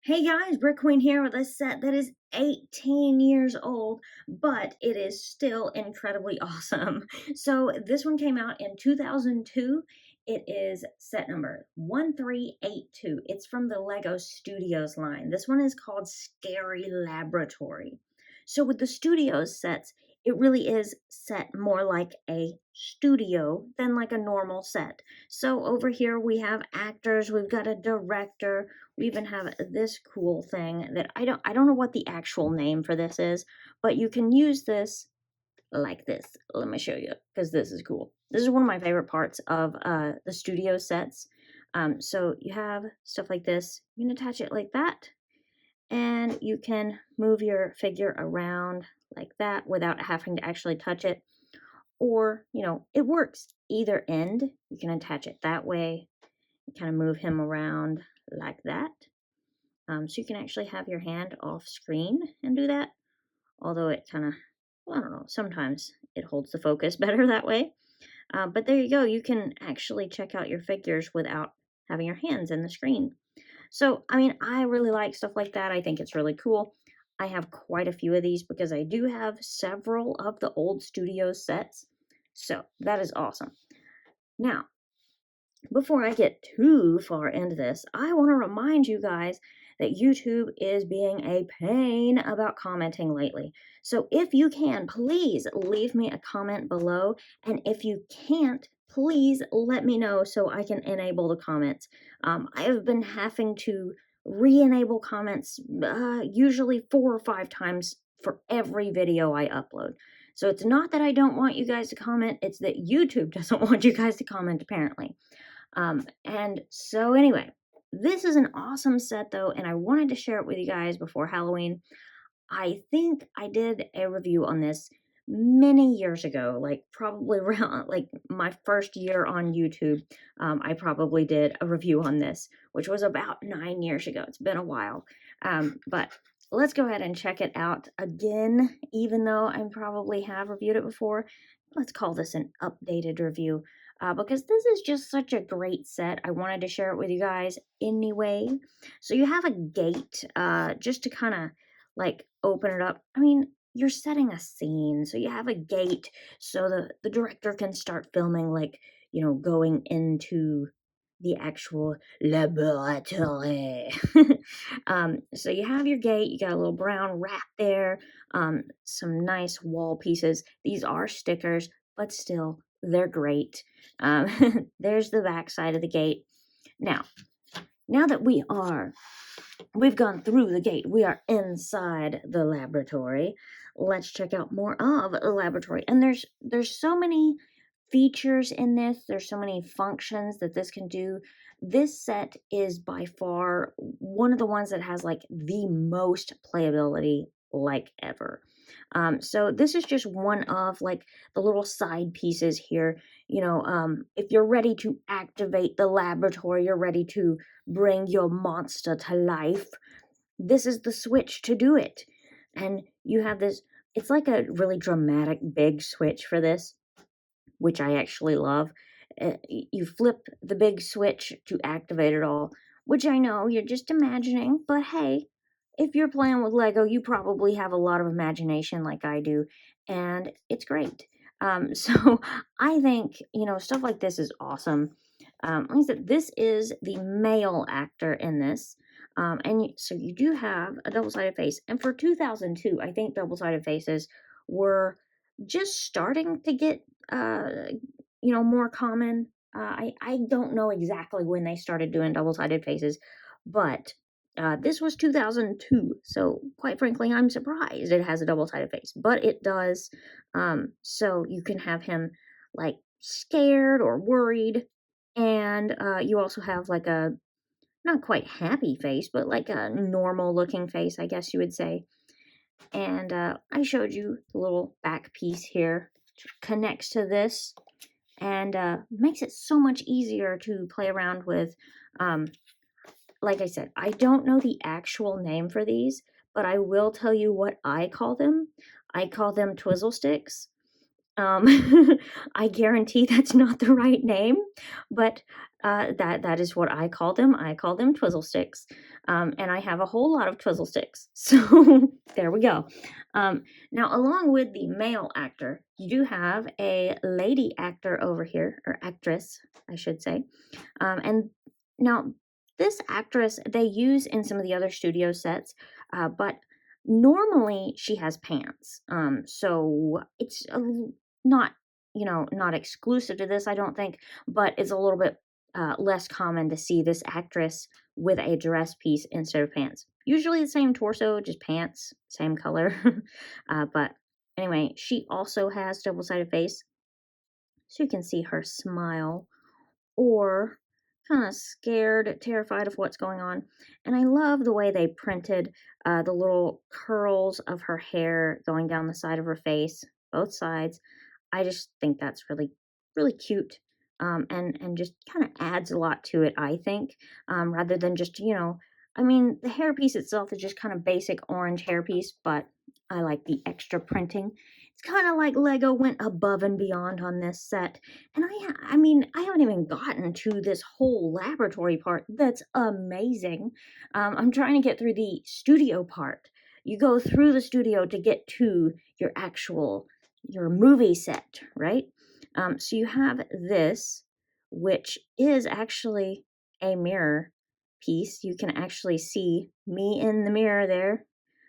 Hey guys, BrickQueen here with a set that is 18 years old, but it is still incredibly awesome. So this one came out in 2002. It is set number 1382. It's from the Lego Studios line. This one is called Scary Laboratory. So with the Studios sets, it really is set more like a studio than like a normal set. So over here we have actors, we've got a director, we even have this cool thing that I don't know what the actual name for this is, but you can use this like this. Let me show you because this is cool. This is one of my favorite parts of the studio sets. So you have stuff like this. You can attach it like that, and you can move your figure around like that without having to actually touch it. Or, it works either end. You can attach it that way, kind of move him around like that. So you can actually have your hand off screen and do that, although it kind of, well, I don't know, sometimes it holds the focus better that way. But there you go, you can actually check out your figures without having your hands in the screen. So, I mean, I really like stuff like that. I think it's really cool. I have quite a few of these because I do have several of the old studio sets. So that is awesome. Now, before I get too far into this, I want to remind you guys that YouTube is being a pain about commenting lately. So if you can, please leave me a comment below. And if you can't, please let me know so I can enable the comments. I have been having to re-enable comments usually 4 or 5 times for every video I upload. So it's not that I don't want you guys to comment, it's that YouTube doesn't want you guys to comment apparently. And so anyway, this is an awesome set though, and I wanted to share it with you guys before Halloween. I think I did a review on this many years ago, like probably around like my first year on YouTube. I probably did a review on this, which was about 9 years ago. It's been a while. But let's go ahead and check it out again, even though I probably have reviewed it before. Let's call this an updated review because this is just such a great set. I wanted to share it with you guys anyway. So you have a gate just to kind of like open it up. I mean, you're setting a scene, so you have a gate so the director can start filming, like, going into the actual laboratory. So you have your gate, you got a little brown wrap there, some nice wall pieces. These are stickers, but still, they're great. There's the back side of the gate. Now that we've gone through the gate, we are inside the laboratory. Let's check out more of the laboratory. And there's so many features in this. There's so many functions that this can do. This set is by far one of the ones that has like the most playability like ever. So this is just one of like the little side pieces here. If you're ready to activate the laboratory, you're ready to bring your monster to life, this is the switch to do it. And you have this, it's like a really dramatic big switch for this, which I actually love. You flip the big switch to activate it all, which I know you're just imagining, but hey, if you're playing with Lego, you probably have a lot of imagination like I do, and it's great. So I think, stuff like this is awesome. Like I said, this is the male actor in this. So you do have a double-sided face. And for 2002, I think double-sided faces were just starting to get, more common. I don't know exactly when they started doing double-sided faces, but this was 2002. So quite frankly, I'm surprised it has a double-sided face, but it does. So you can have him like scared or worried. And you also have like a not quite happy face, but like a normal looking face, I guess you would say. And I showed you the little back piece here, connects to this, and makes it so much easier to play around with. Like I said, I don't know the actual name for these, but I will tell you what I call them. I call them twizzle sticks. I guarantee that's not the right name, but That is what I call them. I call them twizzle sticks, and I have a whole lot of twizzle sticks. So there we go. Now, along with the male actor, you do have a lady actor over here, or actress, I should say. And now, this actress they use in some of the other studio sets, but normally she has pants. So it's not, not exclusive to this, I don't think, but it's a little bit less common to see this actress with a dress piece instead of pants. Usually the same torso, just pants, same color. But anyway, she also has double-sided face, so you can see her smile or kind of scared, terrified of what's going on. And I love the way they printed the little curls of her hair going down the side of her face, both sides. I just think that's really, really cute. And just kind of adds a lot to it, I think, rather than just, I mean, the hairpiece itself is just kind of basic orange hairpiece, but I like the extra printing. It's kind of like Lego went above and beyond on this set. And I mean, I haven't even gotten to this whole laboratory part. That's amazing. I'm trying to get through the studio part. You go through the studio to get to your movie set, right? So you have this, which is actually a mirror piece. You can actually see me in the mirror there,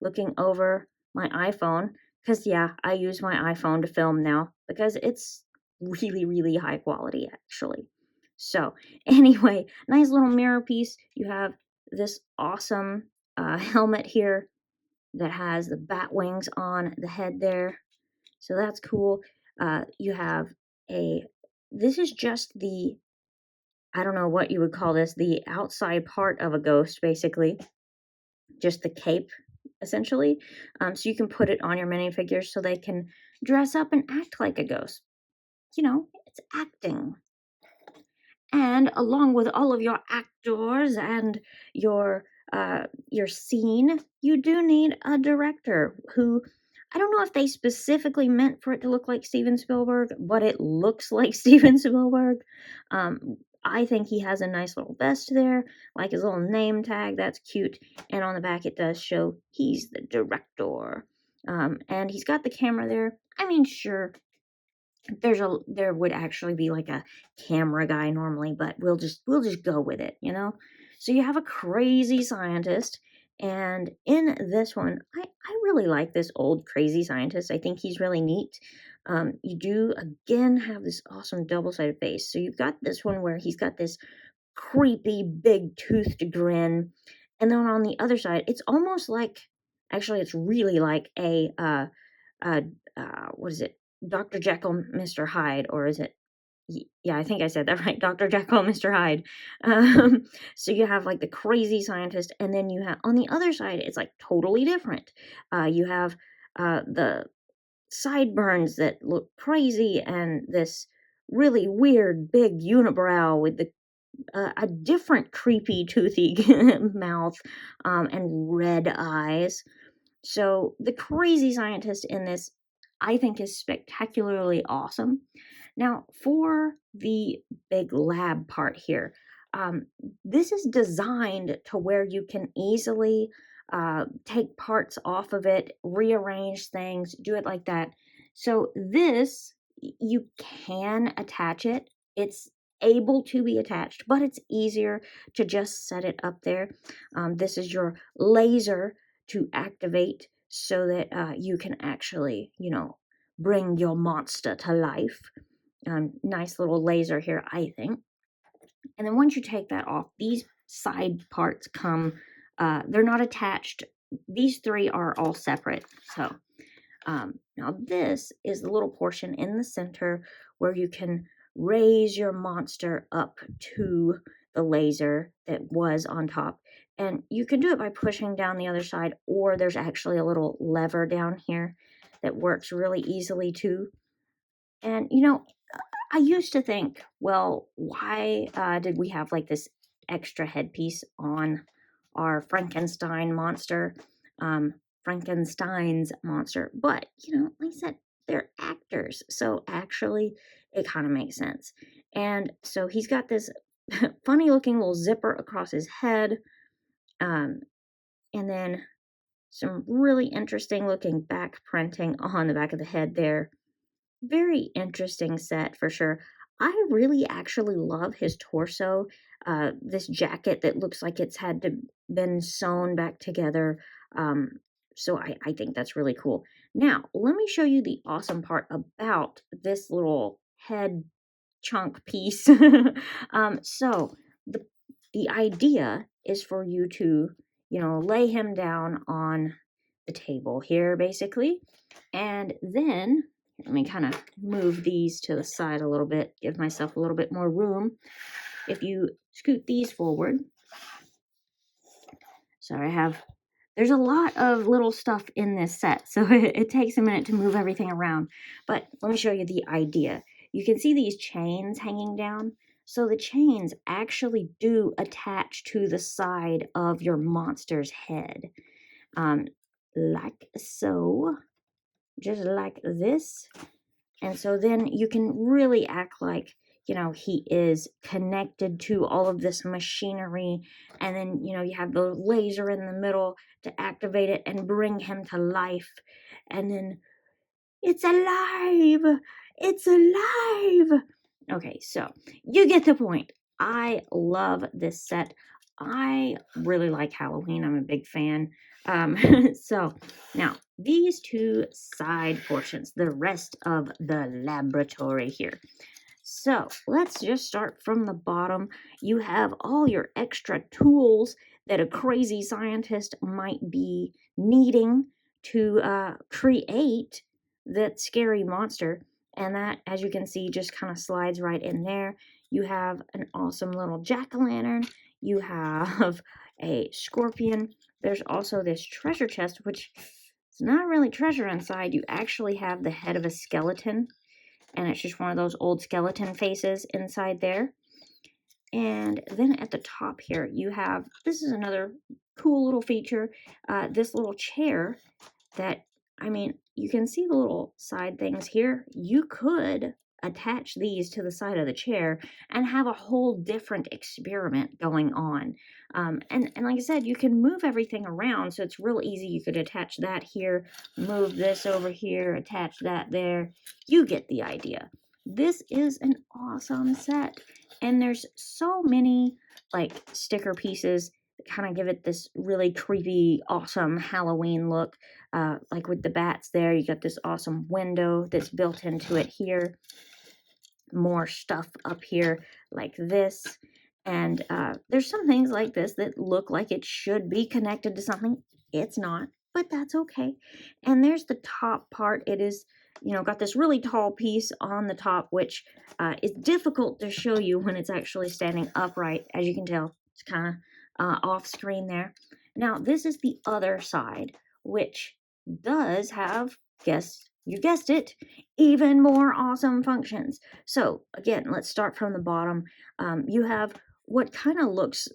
looking over my iPhone. Because, yeah, I use my iPhone to film now because it's really, really high quality, actually. So, anyway, nice little mirror piece. You have this awesome helmet here that has the bat wings on the head there. So that's cool. You have this is just I don't know what you would call this, the outside part of a ghost, basically. Just the cape, essentially. So you can put it on your minifigures so they can dress up and act like a ghost. It's acting. And along with all of your actors and your scene, you do need a director who, I don't know if they specifically meant for it to look like Steven Spielberg, but it looks like Steven Spielberg. I think he has a nice little vest there, like his little name tag. That's cute. And on the back, it does show he's the director. And he's got the camera there. I mean, sure, there would actually be like a camera guy normally, but we'll just go with it, So you have a crazy scientist, and in this one, I really like this old crazy scientist. I think he's really neat. You do again have this awesome double-sided face. So you've got this one where he's got this creepy big toothed grin, and then on the other side, it's almost like, actually, it's really like uh, what is it? Dr. Jekyll, Mr. Hyde, or is it? Yeah, I think I said that right. Dr. Jekyll, Mr. Hyde. So you have like the crazy scientist, and then you have on the other side, it's like totally different. You have the sideburns that look crazy, and this really weird big unibrow with a different creepy toothy mouth and red eyes. So the crazy scientist in this, I think, is spectacularly awesome. Now, for the big lab part here, this is designed to where you can easily take parts off of it, rearrange things, do it like that. So this, you can attach it. It's able to be attached, but it's easier to just set it up there. This is your laser to activate so that you can actually, bring your monster to life. Nice little laser here, I think. And then once you take that off, these side parts come, they're not attached. These three are all separate. So now this is the little portion in the center where you can raise your monster up to the laser that was on top. And you can do it by pushing down the other side, or there's actually a little lever down here that works really easily too. And I used to think, well, why did we have like this extra headpiece on our Frankenstein's monster? But, like I said, they're actors. So actually, it kind of makes sense. And so he's got this funny looking little zipper across his head. And then some really interesting looking back printing on the back of the head there. Very interesting set for sure. I really actually love his torso. This jacket that looks like it's had to been sewn back together. Um, so I think that's really cool. Now, let me show you the awesome part about this little head chunk piece. So the idea is for you to, lay him down on the table here, basically, and then let me kind of move these to the side a little bit, give myself a little bit more room. If you scoot these forward, so there's a lot of little stuff in this set, so it takes a minute to move everything around. But let me show you the idea. You can see these chains hanging down. So the chains actually do attach to the side of your monster's head. Like so, just like this. And so then you can really act like, he is connected to all of this machinery. And then, you have the laser in the middle to activate it and bring him to life. And then it's alive! It's alive! Okay, so you get the point. I love this set. I really like Halloween. I'm a big fan. So now these two side portions, the rest of the laboratory here. So let's just start from the bottom. You have all your extra tools that a crazy scientist might be needing to create that scary monster. And that, as you can see, just kind of slides right in there. You have an awesome little jack-o'-lantern. You have a scorpion. There's also this treasure chest, which is not really treasure inside. You actually have the head of a skeleton, and it's just one of those old skeleton faces inside there. And then at the top here, you have, this is another cool little feature, this little chair that, you can see the little side things here. You could attach these to the side of the chair and have a whole different experiment going on. And like I said, you can move everything around, so it's real easy. You could attach that here, move this over here, attach that there. You get the idea. This is an awesome set, and there's so many like sticker pieces that kind of give it this really creepy, awesome Halloween look. Like with the bats there, you got this awesome window that's built into it here. More stuff up here like this. And there's some things like this that look like it should be connected to something. It's not, but that's okay. And there's the top part. It is, got this really tall piece on the top, which is difficult to show you when it's actually standing upright. As you can tell, it's kind of off screen there. Now, this is the other side, which does have, you guessed it, even more awesome functions. So again, let's start from the bottom. You have what kind of looks,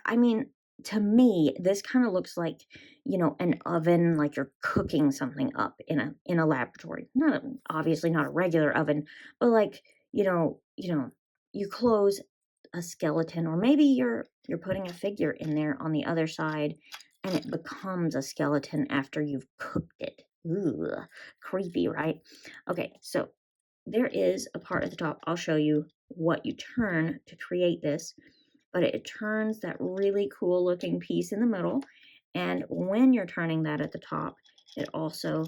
to me, this kind of looks like, an oven, like you're cooking something up in a laboratory. Obviously not a regular oven, but like, you close a skeleton, or maybe you're putting a figure in there on the other side, and it becomes a skeleton after you've cooked it. Ooh, creepy, right? Okay, so there is a part at the top. I'll show you what you turn to create this, but it turns that really cool looking piece in the middle. And when you're turning that at the top, it also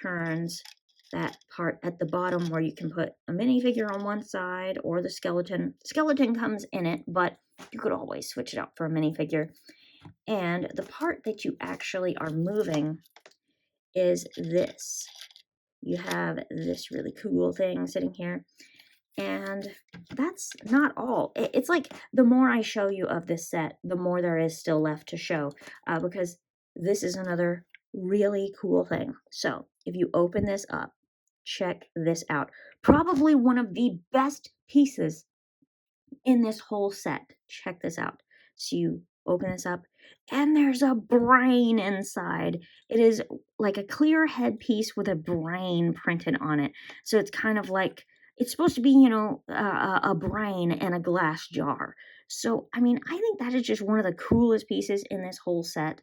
turns that part at the bottom where you can put a minifigure on one side or the skeleton. Skeleton comes in it, but you could always switch it out for a minifigure. And the part that you actually are moving is this. You have this really cool thing sitting here. And that's not all. It's like the more I show you of this set, the more there is still left to show, because this is another really cool thing. So if you open this up, check this out. Probably one of the best pieces in this whole set. Check this out. So you open this up, and there's a brain inside. It is like a clear headpiece with a brain printed on it. So it's kind of like, it's supposed to be, a brain in a glass jar. So, I mean, I think that is just one of the coolest pieces in this whole set.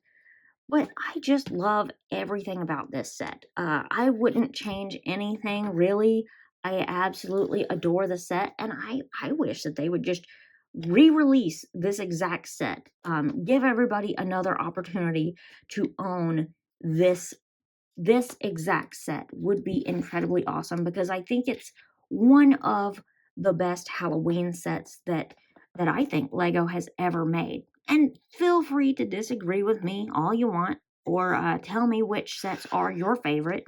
But I just love everything about this set. I wouldn't change anything really. I absolutely adore the set, and I wish that they would just re-release this exact set. Give everybody another opportunity to own this this exact set would be incredibly awesome because I think it's one of the best Halloween sets that I think Lego has ever made. And feel free to disagree with me all you want, or tell me which sets are your favorite.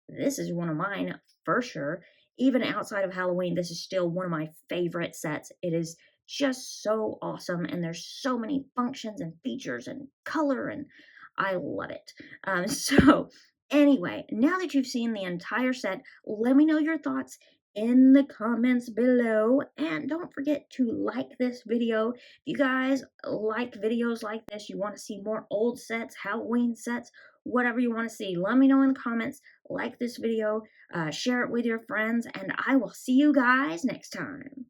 This is one of mine for sure. Even outside of Halloween, this is still one of my favorite sets. It is just so awesome, and there's so many functions and features and color, and I love it. So, anyway, now that you've seen the entire set, let me know your thoughts in the comments below, and don't forget to like this video. If you guys like videos like this, you want to see more old sets, Halloween sets, whatever you want to see, let me know in the comments. Like this video, share it with your friends, and I will see you guys next time.